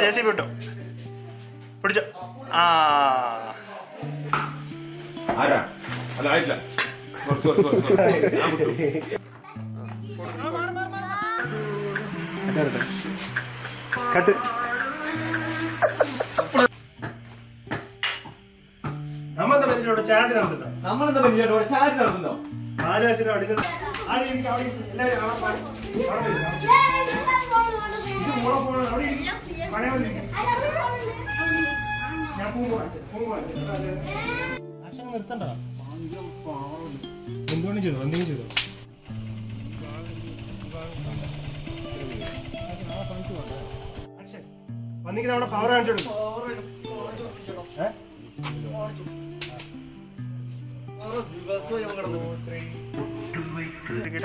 JCB വിട്ടോ, പിടിച്ചോ. ആ ആരാ അല്ല ആയിട്ടില്ല. കട്ട്. നമ്മളെന്താ പരിചയം ചാടി നടത്തുന്നോ? നമ്മളെന്താ പരിചയം ചാടി നടത്തുന്നോ? ആരാശിനും അടിക്കുന്നു. നിർത്തണ്ട, എന്തുകൊണ്ട് ചെയ്തോ, എന്തെങ്കിലും ചെയ്തോ. വന്നിക്ക് നമ്മുടെ പവർ കാണിച്ചോളൂ.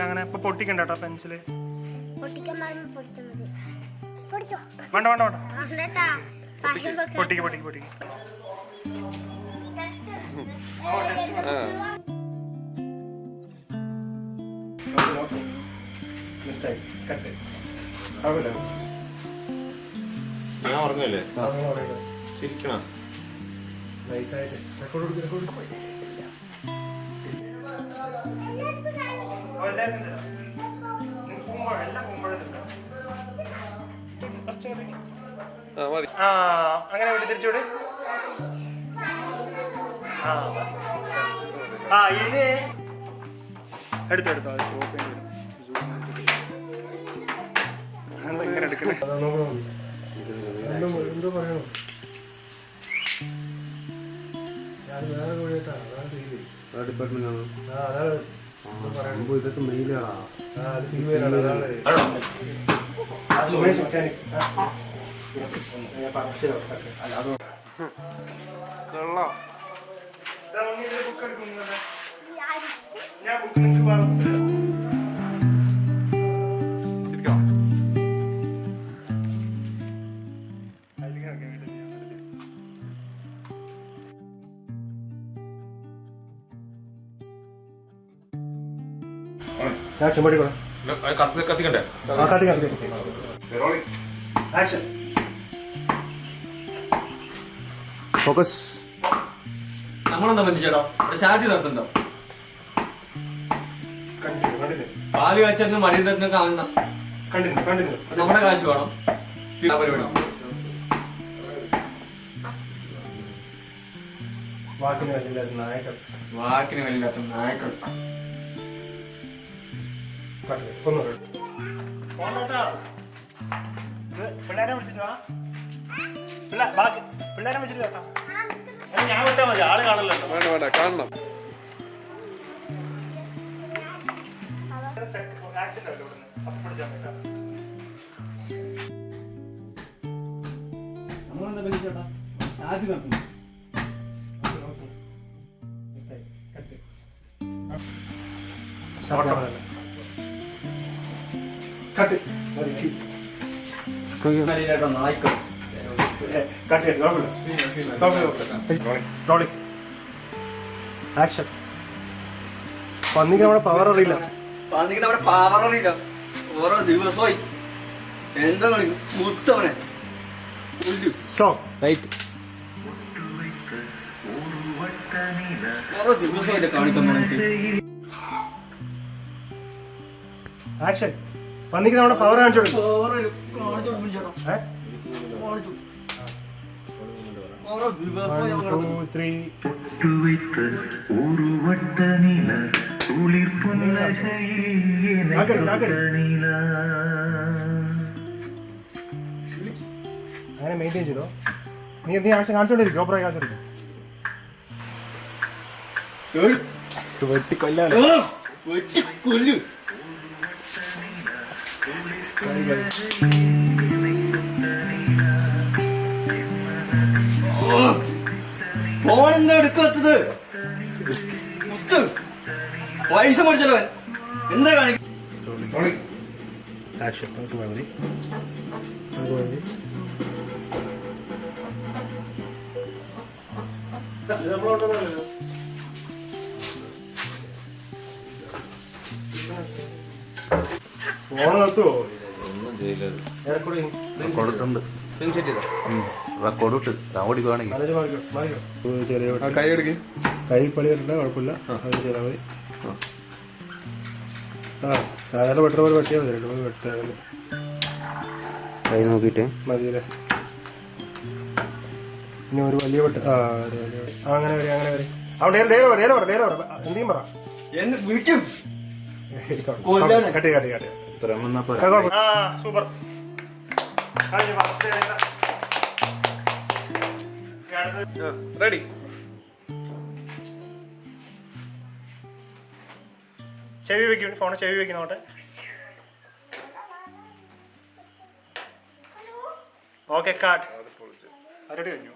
അങ്ങനെ ഇപ്പൊ പൊട്ടിക്കണ്ട കേട്ടോ പെൻസില്. വേണ്ട വേണ്ട വേണ്ട, പൊട്ടിക്ക് പൊട്ടിക്ക് പൊട്ടിക്ക്. ഞാൻ ഉറങ്ങല്ലേ? ചിരിക്കണം. അങ്ങനെ വിട്ട് തിരിച്ചുവിട്. ഇനി എടുത്തോ എടുത്തോ. ഇങ്ങനെ എടുക്കണേ. എന്തോ പറയണോ? ഇതൊക്കെ മെയിലാണ്. ഞാൻ ബുക്ക് നിങ്ങൾക്ക് പറഞ്ഞു. കത്തിക്കണ്ടേ? ഫോക്കസ്. നമ്മളെന്താ പറ്റിച്ചേട്ടോ ചാടി നടത്തുണ്ടോ? പാല് കാച്ചു മടിയിൽ തന്നെ കാണുന്ന നമ്മുടെ കാശ് വേണം. പരിപാടി വാക്കിന് വലിയില്ലാത്ത നായകൾ. വാക്കിന് വലിയില്ലാത്ത നായകൾ. പിള്ളേരെ വിളിച്ചിട്ട് വാ. പിള്ളേരെ വിളിച്ചിട്ട് കേട്ടോ. ഞാൻ വിട്ടാ മതി, ആള് കാണല്ലോ. വേണ്ട വേണ്ട, കാണണം. നമ്മളെന്താ പറ്റിച്ചേട്ടാ ചാടി നടത്തുന്നു. നായ്ക്കൾ. ആക്ഷൻ. പന്നിക്ക് നമ്മുടെ പവർ അറിയില്ല. പന്നിക്ക് നമ്മുടെ പവർ അറിയില്ല. ഓരോ ദിവസമായി എന്താ കളിക്കും മുത്തവനെ. ഓരോ ദിവസമായിട്ട് കാണിക്കുന്നു. ആക്ഷൻ. പന്നിക്ക് നമ്മുടെ പവർ കാണിച്ചു കൊടുക്കും. ഓരോ ദിവസമായി അങ്ങനെ മെയിൻറ്റെയിൻ ചെയ്തോ. നീ ആക്ഷൻ കാണിച്ചോണ്ടിരിക്കും. ജോബ്രായി കാണിച്ചോണ്ടിരിക്കും. വെട്ടിക്കൊല്ലാലോ. വെട്ടിക്കൊല്ലു. ഫോണെന്താ എടുക്കാത്തത്? പൈസ മേടിച്ചല്ലോ എന്താ കാണിക്കും? ഫോണ് നിർത്തുവോ? ഒന്നും ചെയ്യില്ല. ഏറെക്കൂടി കൊടുത്തുണ്ട്. റെക്കോർഡ് ഇട്ട് ഞാൻ ഓടിക്കുകയാണെങ്കിൽ അതൊരു മാറിക്കോ മാറിക്കോ ചെറിയ വെട്ട്. കൈ എടുക്ക് കൈ പണി വരണ്ട കുഴപ്പമില്ല അത് ചെയ്താൽ മതി. ആ സാധാരണ വെട്ടണ പോലെ വെട്ടിയാൽ മതി. 2 വെട്ടാൽ കൈ നോക്കിയിട്ട് മതിയല്ലേ. ഇനി ഒരു വലിയ വെട്ട്. ആ ഒരു വലിയ വെട്ട്. ആ അങ്ങനെ വരെ അങ്ങനെ വരെ. അവിടെ എന്തെങ്കിലും പറ. എന്ന് വിളിക്കും കട്ടി കട്ടി കട്ടി. ഇത്രയും വന്നാ പോരാ. ആ സൂപ്പർ. റെഡി ചെവി വെക്കും ഫോണ് ചെവി വെക്കുന്നോട്ടെ. ഓക്കെ കാട്ട്. പരിപാടി കഴിഞ്ഞു.